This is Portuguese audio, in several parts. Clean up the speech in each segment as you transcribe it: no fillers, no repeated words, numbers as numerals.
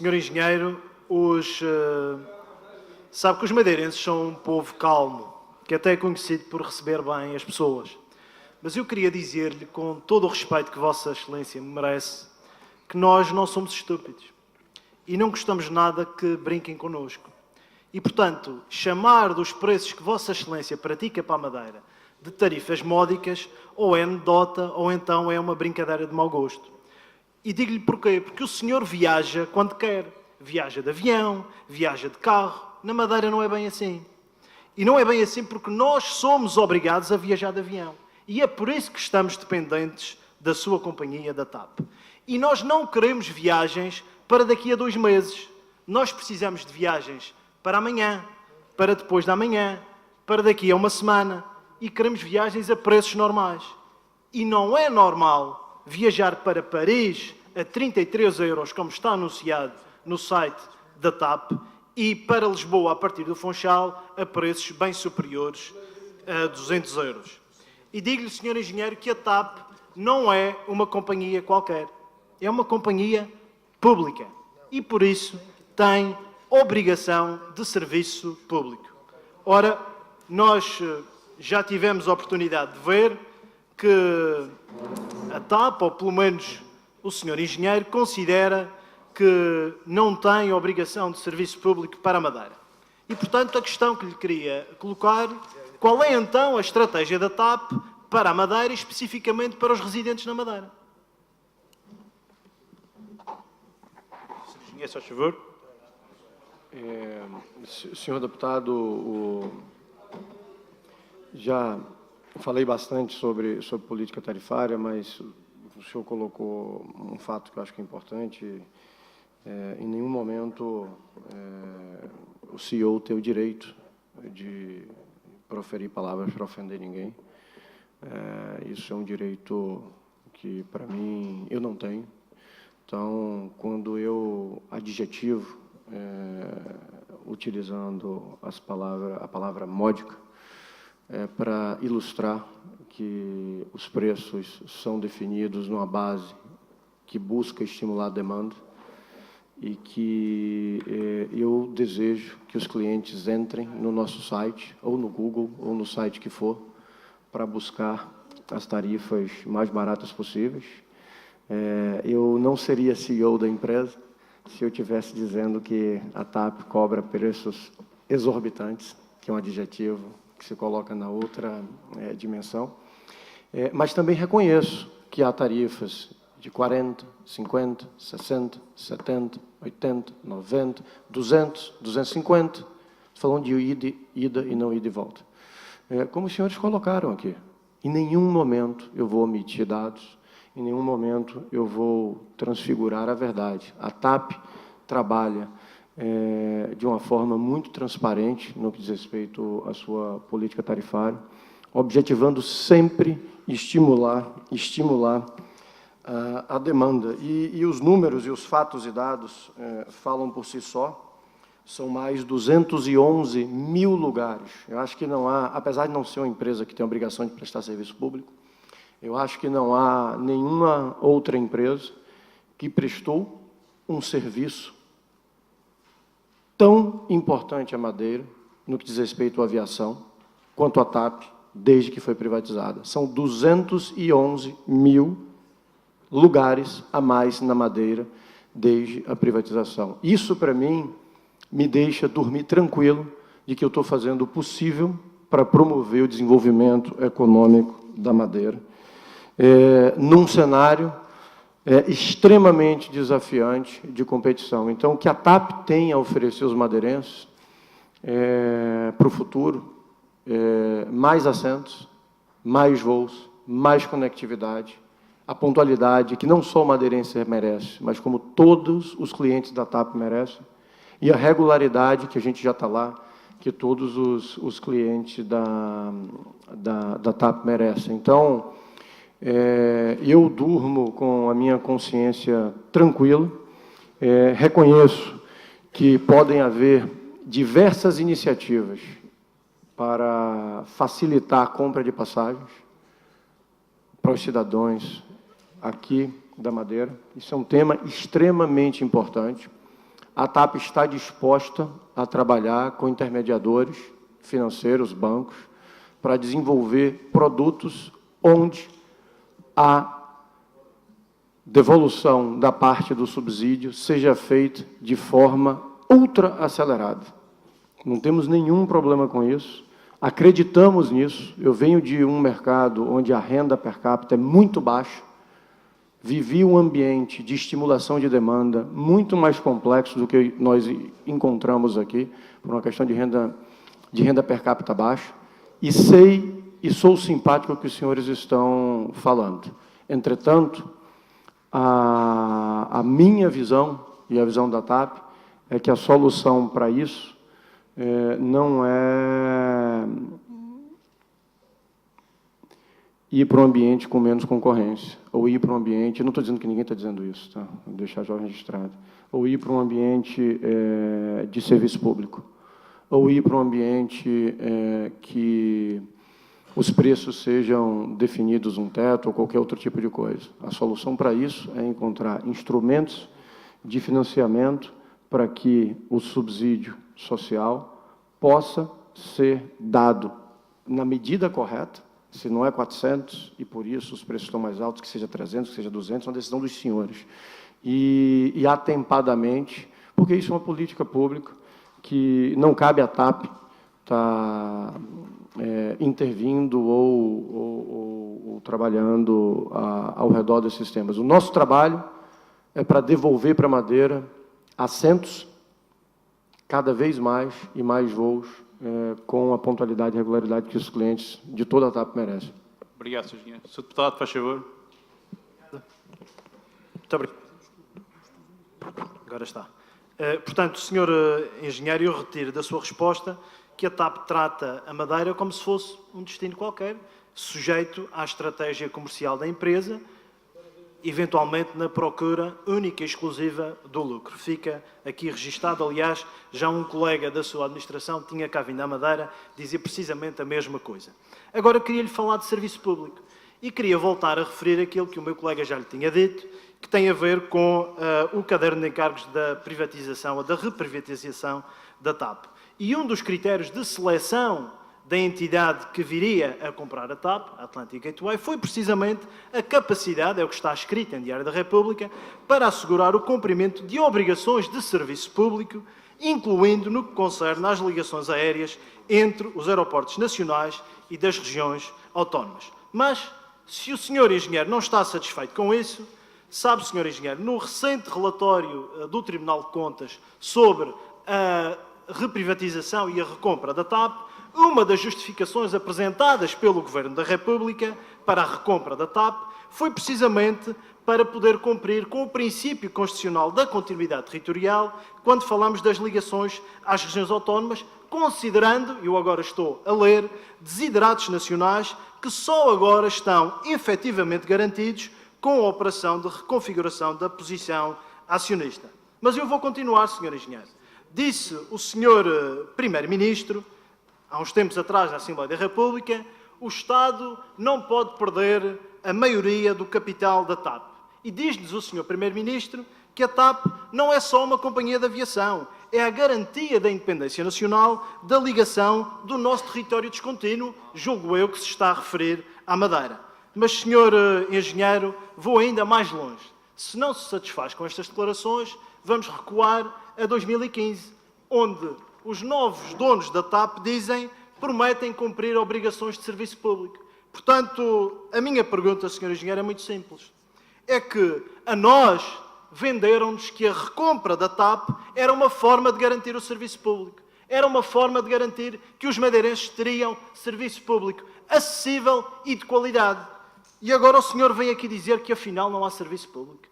Senhor Engenheiro, sabe que os madeirenses são um povo calmo, que até é conhecido por receber bem as pessoas. Mas eu queria dizer-lhe, com todo o respeito que Vossa Excelência me merece, que nós não somos estúpidos e não gostamos nada que brinquem connosco. E, portanto, chamar dos preços que Vossa Excelência pratica para a Madeira de tarifas módicas ou é anedota ou então é uma brincadeira de mau gosto. E digo-lhe porquê. Porque o senhor viaja quando quer. Viaja de avião, viaja de carro. Na Madeira não é bem assim. E não é bem assim porque nós somos obrigados a viajar de avião. E é por isso que estamos dependentes da sua companhia, da TAP. E nós não queremos viagens para daqui a 2 meses. Nós precisamos de viagens para amanhã, para depois da manhã, para daqui a uma semana. E queremos viagens a preços normais. E não é normal viajar para Paris a 33 €, como está anunciado no site da TAP, e para Lisboa, a partir do Funchal, a preços bem superiores a 200 €. E digo-lhe, Sr. Engenheiro, que a TAP não é uma companhia qualquer. É uma companhia pública. E, por isso, tem obrigação de serviço público. Ora, nós já tivemos a oportunidade de ver que a TAP, ou pelo menos o Sr. Engenheiro, considera que não tem obrigação de serviço público para a Madeira. E, portanto, a questão que lhe queria colocar, qual é então a estratégia da TAP para a Madeira e especificamente para os residentes na Madeira? Sr. Engenheiro, só favor. Senhor deputado, já falei bastante sobre política tarifária, mas o senhor colocou um fato que eu acho que é importante. Em nenhum momento o CEO tem o direito de proferir palavras para ofender ninguém. Isso é um direito que, para mim, eu não tenho. Então, quando eu adjetivo, utilizando a palavra módica, para ilustrar que os preços são definidos numa base que busca estimular a demanda e que eu desejo que os clientes entrem no nosso site, ou no Google, ou no site que for, para buscar as tarifas mais baratas possíveis. Eu não seria CEO da empresa se eu estivesse dizendo que a TAP cobra preços exorbitantes, que é um adjetivo que se coloca na outra dimensão. Mas também reconheço que há tarifas de 40, 50, 60, 70, 80, 90, 200, 250, falando de ida e não ida e volta. Como os senhores colocaram aqui, em nenhum momento eu vou omitir dados, em nenhum momento eu vou transfigurar a verdade. A TAP trabalha de uma forma muito transparente no que diz respeito à sua política tarifária, objetivando sempre estimular a demanda. E os números e os fatos e dados falam por si só. São mais 211 mil lugares. Eu acho que não há, apesar de não ser uma empresa que tem a obrigação de prestar serviço público, eu acho que não há nenhuma outra empresa que prestou um serviço tão importante à Madeira, no que diz respeito à aviação, quanto à TAP, desde que foi privatizada. São 211 mil lugares a mais na Madeira desde a privatização. Isso, para mim, me deixa dormir tranquilo de que eu estou fazendo o possível para promover o desenvolvimento econômico da Madeira, num cenário extremamente desafiante de competição. Então, o que a TAP tem a oferecer aos madeirenses para o futuro, mais assentos, mais voos, mais conectividade, a pontualidade que não só o madeirense merece, mas como todos os clientes da TAP merecem, e a regularidade, que a gente já está lá, que todos os clientes da TAP merecem. Então, eu durmo com a minha consciência tranquila, reconheço que podem haver diversas iniciativas para facilitar a compra de passagens para os cidadãos aqui da Madeira. Isso é um tema extremamente importante. A TAP está disposta a trabalhar com intermediadores financeiros, bancos, para desenvolver produtos onde a devolução da parte do subsídio seja feita de forma ultra acelerada. Não temos nenhum problema com isso, acreditamos nisso. Eu venho de um mercado onde a renda per capita é muito baixa, vivi um ambiente de estimulação de demanda muito mais complexo do que nós encontramos aqui, por uma questão de renda per capita baixa, e sei e sou simpático ao que os senhores estão falando. Entretanto, a minha visão e a visão da TAP é que a solução para isso não é ir para um ambiente com menos concorrência, ou ir para um ambiente, não estou dizendo que ninguém está dizendo isso, tá? Vou deixar já registrado, ou ir para um ambiente de serviço público, ou ir para um ambiente que os preços sejam definidos um teto ou qualquer outro tipo de coisa. A solução para isso é encontrar instrumentos de financiamento para que o subsídio social possa ser dado na medida correta. Se não é 400, e por isso os preços estão mais altos, que seja 300, que seja 200, é uma decisão dos senhores. E atempadamente, porque isso é uma política pública que não cabe à TAP estar intervindo ou trabalhando ao redor desses temas. O nosso trabalho é para devolver para a Madeira assentos cada vez mais e mais voos com a pontualidade e regularidade que os clientes de toda a TAP merecem. Obrigado, Sr. Engenheiro. Sr. Deputado, faz favor. Muito obrigado. Agora está. Portanto, Sr. Engenheiro, eu retiro da sua resposta que a TAP trata a Madeira como se fosse um destino qualquer, sujeito à estratégia comercial da empresa, eventualmente na procura única e exclusiva do lucro. Fica aqui registado, aliás, já um colega da sua administração tinha cá vindo à Madeira dizer precisamente a mesma coisa. Agora, queria-lhe falar de serviço público e queria voltar a referir aquilo que o meu colega já lhe tinha dito, que tem a ver com o caderno de encargos da privatização ou da reprivatização da TAP. E um dos critérios de seleção da entidade que viria a comprar a TAP, a Atlantic Gateway, foi precisamente a capacidade, é o que está escrito em Diário da República, para assegurar o cumprimento de obrigações de serviço público, incluindo no que concerne às ligações aéreas entre os aeroportos nacionais e das regiões autónomas. Mas, se o Sr. Engenheiro não está satisfeito com isso, sabe, Sr. Engenheiro, no recente relatório do Tribunal de Contas sobre a reprivatização e a recompra da TAP, uma das justificações apresentadas pelo Governo da República para a recompra da TAP foi precisamente para poder cumprir com o princípio constitucional da continuidade territorial quando falamos das ligações às regiões autónomas, considerando, eu agora estou a ler, desideratos nacionais que só agora estão efetivamente garantidos com a operação de reconfiguração da posição acionista. Mas eu vou continuar, Sr. Engenheiro. Disse o Sr. Primeiro-Ministro, há uns tempos atrás, na Assembleia da República, o Estado não pode perder a maioria do capital da TAP. E diz-nos o Sr. Primeiro-Ministro que a TAP não é só uma companhia de aviação, é a garantia da independência nacional, da ligação do nosso território descontínuo, julgo eu que se está a referir à Madeira. Mas, Sr. Engenheiro, vou ainda mais longe. Se não se satisfaz com estas declarações, vamos recuar a 2015, onde os novos donos da TAP prometem cumprir obrigações de serviço público. Portanto, a minha pergunta, Sr. Engenheiro, é muito simples. É que a nós venderam-nos que a recompra da TAP era uma forma de garantir o serviço público. Era uma forma de garantir que os madeirenses teriam serviço público acessível e de qualidade. E agora o senhor vem aqui dizer que afinal não há serviço público.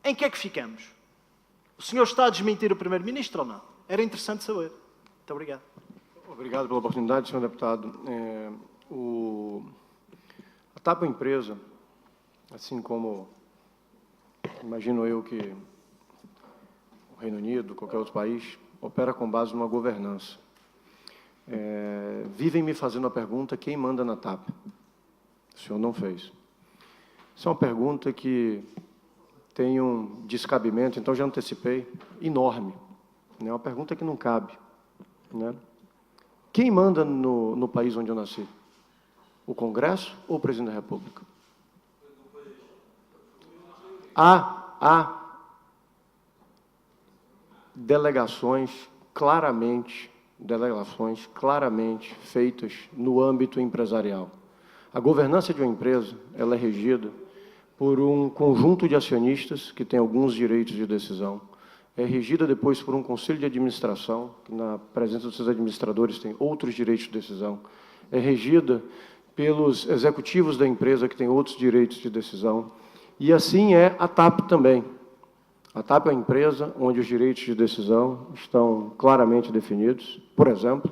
Em que é que ficamos? O senhor está a desmentir o Primeiro-Ministro ou não? Era interessante saber. Muito obrigado. Obrigado pela oportunidade, senhor deputado. A TAP é uma empresa, assim como imagino eu que o Reino Unido, qualquer outro país, opera com base numa governança. Vivem me fazendo a pergunta, quem manda na TAP? O senhor não fez. Isso é uma pergunta que tem um descabimento, então já antecipei, enorme. É uma pergunta que não cabe, né? Quem manda no país onde eu nasci? O Congresso ou o Presidente da República? Há delegações claramente feitas no âmbito empresarial. A governança de uma empresa, ela é regida por um conjunto de acionistas que tem alguns direitos de decisão. É regida depois por um conselho de administração, que na presença dos seus administradores tem outros direitos de decisão. É regida pelos executivos da empresa, que tem outros direitos de decisão. E assim é a TAP também. A TAP é uma empresa onde os direitos de decisão estão claramente definidos. Por exemplo,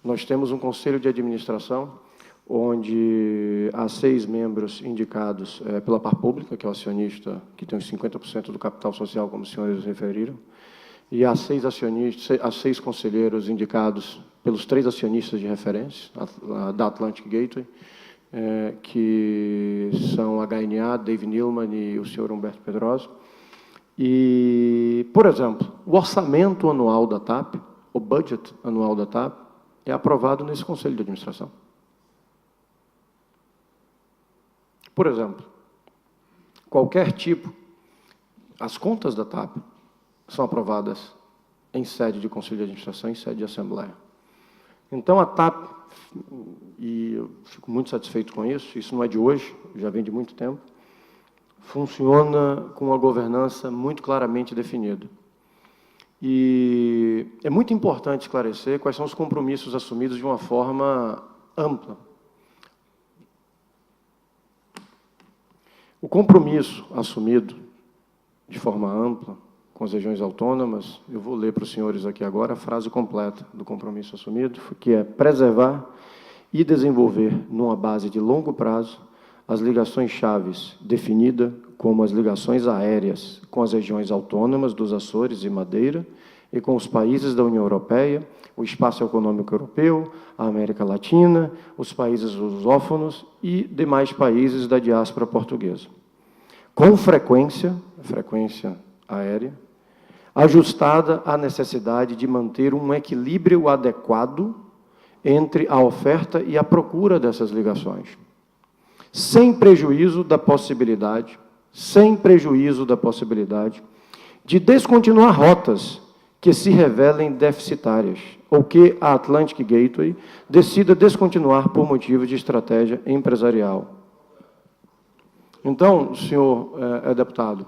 nós temos um conselho de administração, onde há 6 membros indicados pela Par Pública, que é o acionista que tem os 50% do capital social, como os senhores referiram, e há 6 acionistas, há 6 conselheiros indicados pelos 3 acionistas de referência da Atlantic Gateway, que são a HNA, Dave Nilman e o senhor Humberto Pedrosa. E, por exemplo, o orçamento anual da TAP, o budget anual da TAP, é aprovado nesse conselho de administração. Por exemplo, qualquer tipo, as contas da TAP são aprovadas em sede de conselho de administração, em sede de assembleia. Então, a TAP, e eu fico muito satisfeito com isso não é de hoje, já vem de muito tempo, funciona com uma governança muito claramente definida. E é muito importante esclarecer quais são os compromissos assumidos de uma forma ampla. O compromisso assumido de forma ampla com as regiões autônomas, eu vou ler para os senhores aqui agora a frase completa do compromisso assumido, que é preservar e desenvolver, numa base de longo prazo, as ligações chaves definidas como as ligações aéreas com as regiões autônomas dos Açores e Madeira e com os países da União Europeia, o Espaço Econômico Europeu, a América Latina, os países lusófonos e demais países da diáspora portuguesa. Com frequência aérea, ajustada à necessidade de manter um equilíbrio adequado entre a oferta e a procura dessas ligações, sem prejuízo da possibilidade de descontinuar rotas que se revelem deficitárias ou que a Atlantic Gateway decida descontinuar por motivo de estratégia empresarial. Então, senhor deputado,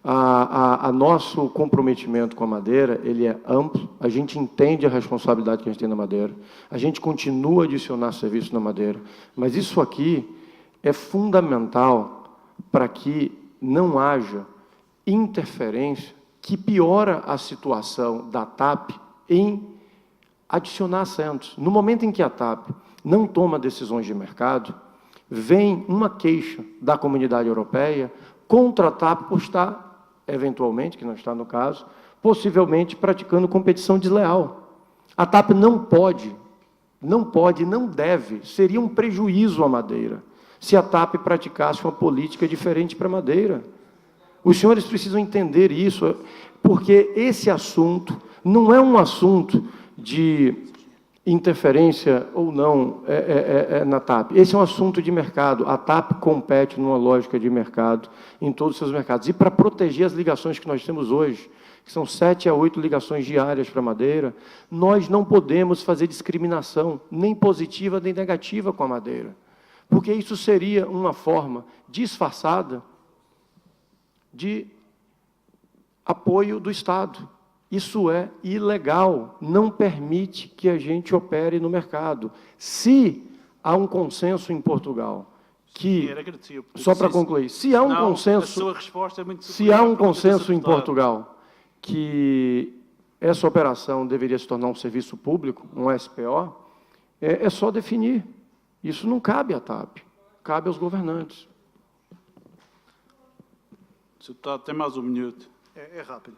a nosso comprometimento com a Madeira, ele é amplo, a gente entende a responsabilidade que a gente tem na Madeira, a gente continua a adicionar serviços na Madeira, mas isso aqui é fundamental para que não haja interferência que piora a situação da TAP em adicionar assentos. No momento em que a TAP não toma decisões de mercado, vem uma queixa da comunidade europeia contra a TAP por estar, eventualmente, que não está no caso, possivelmente praticando competição desleal. A TAP não pode, não deve, seria um prejuízo à Madeira se a TAP praticasse uma política diferente para a Madeira. Os senhores precisam entender isso, porque esse assunto não é um assunto de interferência ou não na TAP. Esse é um assunto de mercado. A TAP compete numa lógica de mercado em todos os seus mercados. E para proteger as ligações que nós temos hoje, que são 7 a 8 ligações diárias para a Madeira, nós não podemos fazer discriminação, nem positiva nem negativa com a Madeira, porque isso seria uma forma disfarçada de apoio do Estado. Isso é ilegal, não permite que a gente opere no mercado. Se há um consenso em Portugal, que, só para concluir, se há um consenso, em Portugal que essa operação deveria se tornar um serviço público, um SPO, é só definir. Isso não cabe à TAP, cabe aos governantes. Sr. Deputado, tem mais um minuto. É rápido.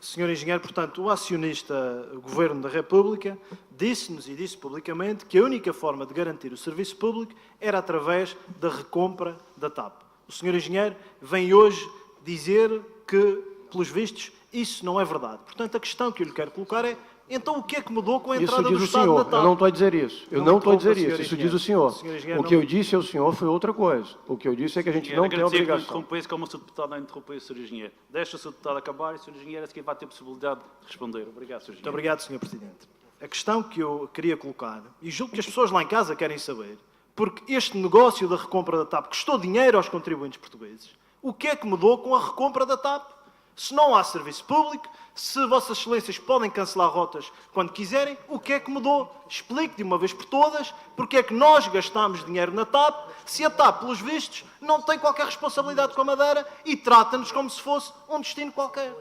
Senhor Engenheiro, portanto, o acionista, o Governo da República, disse-nos e disse publicamente que a única forma de garantir o serviço público era através da recompra da TAP. O Senhor Engenheiro vem hoje dizer que pelos vistos, isso não é verdade. Portanto, a questão que eu lhe quero colocar é, então o que é que mudou com a Isso entrada diz do o Estado senhor, na TAP? eu não estou a dizer isso. Eu Não não estou a dizer interrompa, isso, isso Sr. diz o Engenheiro. senhor. Sr. Engenheiro, O que não- eu disse ao senhor foi outra coisa. O que eu disse é que a gente Engenheiro, não tem agradecer que me obrigação. interrompesse, como o Sr. Deputado não interrompeu o Sr. Engenheiro. Deixa o Sr. Deputado acabar e o Sr. Engenheiro é que vai ter possibilidade de responder. Obrigado, Sr. Muito Engenheiro. obrigado, Sr. Presidente. A questão que eu queria colocar, e julgo que as pessoas lá em casa querem saber, porque este negócio da recompra da TAP custou dinheiro aos contribuintes portugueses, o que é que mudou com a recompra da TAP? Se não há serviço público, se Vossas Excelências podem cancelar rotas quando quiserem, o que é que mudou? Explique de uma vez por todas porque é que nós gastámos dinheiro na TAP, se a TAP, pelos vistos, não tem qualquer responsabilidade com a Madeira e trata-nos como se fosse um destino qualquer.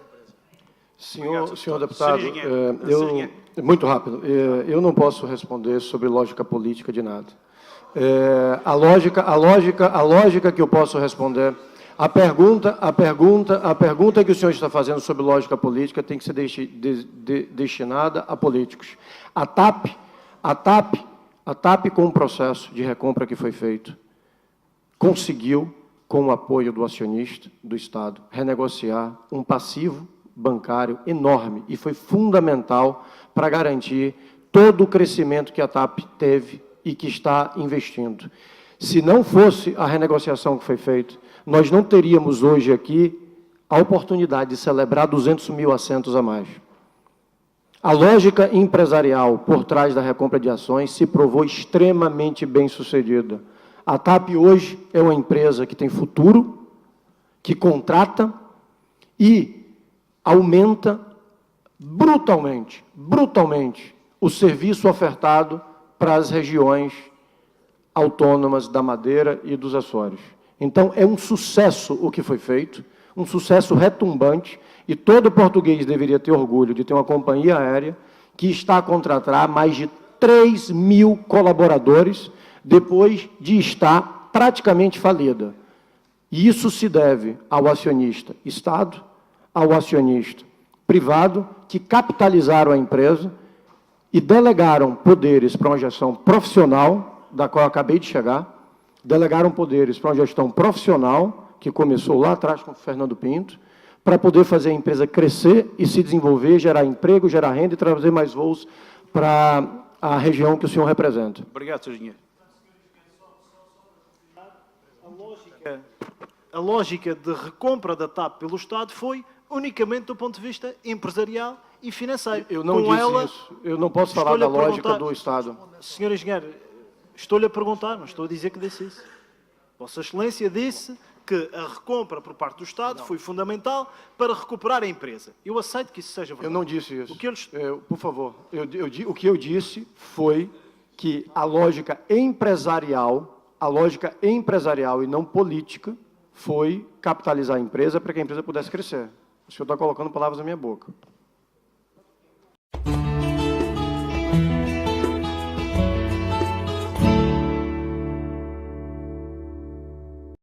Senhor deputado, Sr. Engenheiro, Sr. Engenheiro. muito rápido, eu não posso responder sobre lógica política de nada. A lógica que eu posso responder, a pergunta que o senhor está fazendo sobre lógica política tem que ser destinada a políticos. A TAP, com o processo de recompra que foi feito, conseguiu, com o apoio do acionista, do Estado, renegociar um passivo bancário enorme e foi fundamental para garantir todo o crescimento que a TAP teve e que está investindo. Se não fosse a renegociação que foi feita, nós não teríamos hoje aqui a oportunidade de celebrar 200 mil assentos a mais. A lógica empresarial por trás da recompra de ações se provou extremamente bem-sucedida. A TAP hoje é uma empresa que tem futuro, que contrata e aumenta brutalmente o serviço ofertado para as regiões autônomas da Madeira e dos Açores. Então, é um sucesso o que foi feito, um sucesso retumbante, e todo português deveria ter orgulho de ter uma companhia aérea que está a contratar mais de 3 mil colaboradores depois de estar praticamente falida. E isso se deve ao acionista Estado, ao acionista privado, que capitalizaram a empresa e delegaram poderes para uma gestão profissional, da qual eu acabei de chegar, delegaram poderes para uma gestão profissional, que começou lá atrás com o Fernando Pinto, para poder fazer a empresa crescer e se desenvolver, gerar emprego, gerar renda e trazer mais voos para a região que o senhor representa. Obrigado, Sr. Engenheiro. A lógica de recompra da TAP pelo Estado foi unicamente do ponto de vista empresarial e financeiro. Eu não disse isso. Eu não posso falar da lógica do Estado. Senhor Engenheiro, estou-lhe a perguntar, não estou a dizer que disse isso. Vossa Excelência disse que a recompra por parte do Estado foi fundamental para recuperar a empresa. Eu aceito que isso seja verdade. Eu não disse isso. O que eles... Por favor, o que eu disse foi que a lógica empresarial e não política foi capitalizar a empresa para que a empresa pudesse crescer. O senhor está colocando palavras na minha boca.